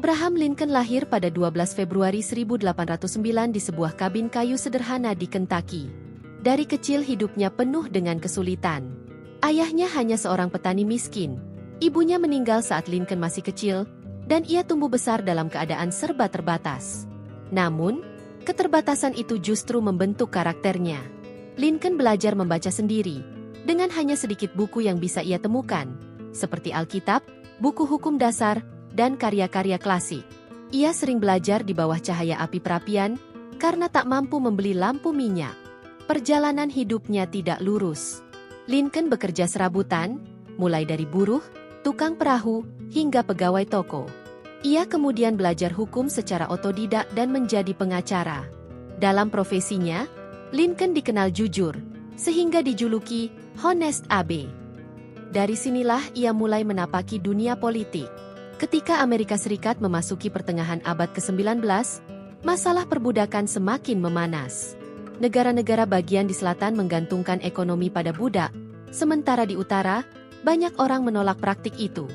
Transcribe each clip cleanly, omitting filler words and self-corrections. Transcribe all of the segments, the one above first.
Abraham Lincoln lahir pada 12 Februari 1809 di sebuah kabin kayu sederhana di Kentucky. Dari kecil hidupnya penuh dengan kesulitan. Ayahnya hanya seorang petani miskin. Ibunya meninggal saat Lincoln masih kecil, dan ia tumbuh besar dalam keadaan serba terbatas. Namun, keterbatasan itu justru membentuk karakternya. Lincoln belajar membaca sendiri, dengan hanya sedikit buku yang bisa ia temukan, seperti Alkitab, buku hukum dasar, dan karya-karya klasik. Ia sering belajar di bawah cahaya api perapian, karena tak mampu membeli lampu minyak. Perjalanan hidupnya tidak lurus. Lincoln bekerja serabutan, mulai dari buruh, tukang perahu, hingga pegawai toko. Ia kemudian belajar hukum secara otodidak dan menjadi pengacara. Dalam profesinya, Lincoln dikenal jujur, sehingga dijuluki Honest Abe. Dari sinilah ia mulai menapaki dunia politik. Ketika Amerika Serikat memasuki pertengahan abad ke-19, masalah perbudakan semakin memanas. Negara-negara bagian di selatan menggantungkan ekonomi pada budak, sementara di utara, banyak orang menolak praktik itu.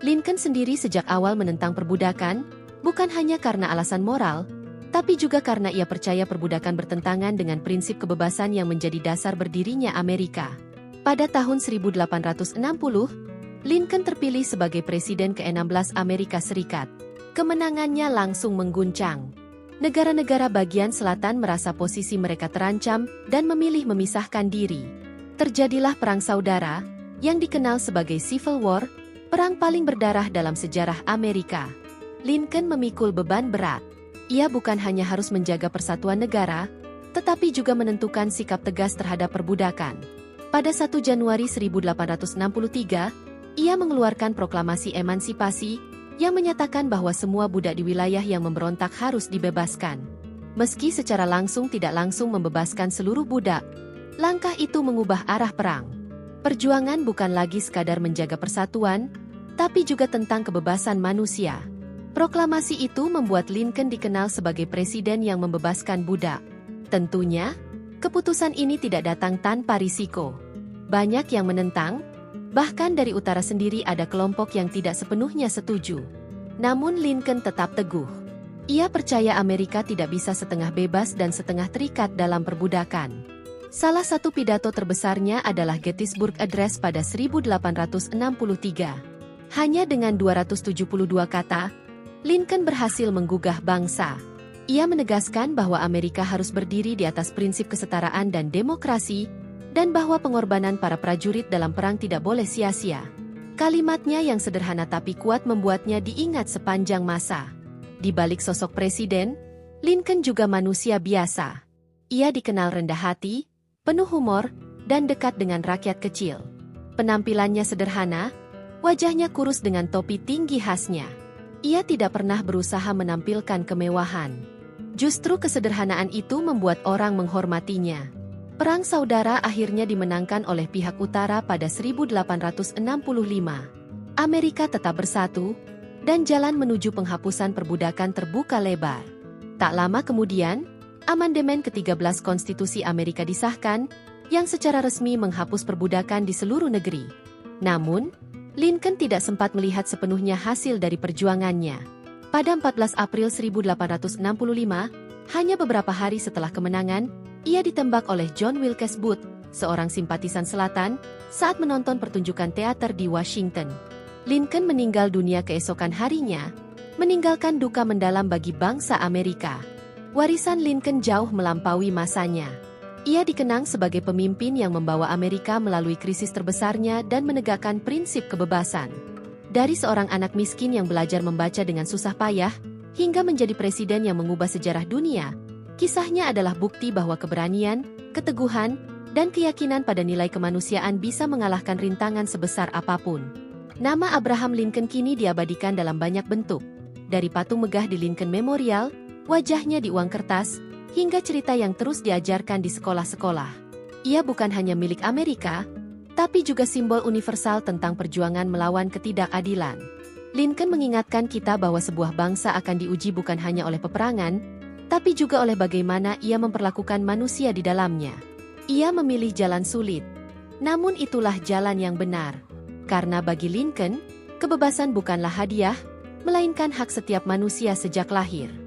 Lincoln sendiri sejak awal menentang perbudakan, bukan hanya karena alasan moral, tapi juga karena ia percaya perbudakan bertentangan dengan prinsip kebebasan yang menjadi dasar berdirinya Amerika. Pada tahun 1860, Lincoln terpilih sebagai Presiden ke-16 Amerika Serikat. Kemenangannya langsung mengguncang. Negara-negara bagian selatan merasa posisi mereka terancam dan memilih memisahkan diri. Terjadilah Perang Saudara, yang dikenal sebagai Civil War, perang paling berdarah dalam sejarah Amerika. Lincoln memikul beban berat. Ia bukan hanya harus menjaga persatuan negara, tetapi juga menentukan sikap tegas terhadap perbudakan. Pada 1 Januari 1863, ia mengeluarkan proklamasi emansipasi yang menyatakan bahwa semua budak di wilayah yang memberontak harus dibebaskan. Meski secara langsung tidak langsung membebaskan seluruh budak, langkah itu mengubah arah perang. Perjuangan bukan lagi sekadar menjaga persatuan, tapi juga tentang kebebasan manusia. Proklamasi itu membuat Lincoln dikenal sebagai presiden yang membebaskan budak. Tentunya, keputusan ini tidak datang tanpa risiko. Banyak yang menentang, bahkan dari utara sendiri ada kelompok yang tidak sepenuhnya setuju. Namun Lincoln tetap teguh. Ia percaya Amerika tidak bisa setengah bebas dan setengah terikat dalam perbudakan. Salah satu pidato terbesarnya adalah Gettysburg Address pada 1863. Hanya dengan 272 kata, Lincoln berhasil menggugah bangsa. Ia menegaskan bahwa Amerika harus berdiri di atas prinsip kesetaraan dan demokrasi, dan bahwa pengorbanan para prajurit dalam perang tidak boleh sia-sia. Kalimatnya yang sederhana tapi kuat membuatnya diingat sepanjang masa. Di balik sosok presiden, Lincoln juga manusia biasa. Ia dikenal rendah hati, penuh humor, dan dekat dengan rakyat kecil. Penampilannya sederhana, wajahnya kurus dengan topi tinggi khasnya. Ia tidak pernah berusaha menampilkan kemewahan. Justru kesederhanaan itu membuat orang menghormatinya. Perang Saudara akhirnya dimenangkan oleh pihak utara pada 1865. Amerika tetap bersatu, dan jalan menuju penghapusan perbudakan terbuka lebar. Tak lama kemudian, Amandemen ke-13 Konstitusi Amerika disahkan, yang secara resmi menghapus perbudakan di seluruh negeri. Namun, Lincoln tidak sempat melihat sepenuhnya hasil dari perjuangannya. Pada 14 April 1865, hanya beberapa hari setelah kemenangan, ia ditembak oleh John Wilkes Booth, seorang simpatisan selatan, saat menonton pertunjukan teater di Washington. Lincoln meninggal dunia keesokan harinya, meninggalkan duka mendalam bagi bangsa Amerika. Warisan Lincoln jauh melampaui masanya. Ia dikenang sebagai pemimpin yang membawa Amerika melalui krisis terbesarnya dan menegakkan prinsip kebebasan. Dari seorang anak miskin yang belajar membaca dengan susah payah, hingga menjadi presiden yang mengubah sejarah dunia, kisahnya adalah bukti bahwa keberanian, keteguhan, dan keyakinan pada nilai kemanusiaan bisa mengalahkan rintangan sebesar apapun. Nama Abraham Lincoln kini diabadikan dalam banyak bentuk. Dari patung megah di Lincoln Memorial, wajahnya di uang kertas, hingga cerita yang terus diajarkan di sekolah-sekolah. Ia bukan hanya milik Amerika, tapi juga simbol universal tentang perjuangan melawan ketidakadilan. Lincoln mengingatkan kita bahwa sebuah bangsa akan diuji bukan hanya oleh peperangan, tapi juga oleh bagaimana ia memperlakukan manusia di dalamnya. Ia memilih jalan sulit, namun itulah jalan yang benar. Karena bagi Lincoln, kebebasan bukanlah hadiah, melainkan hak setiap manusia sejak lahir.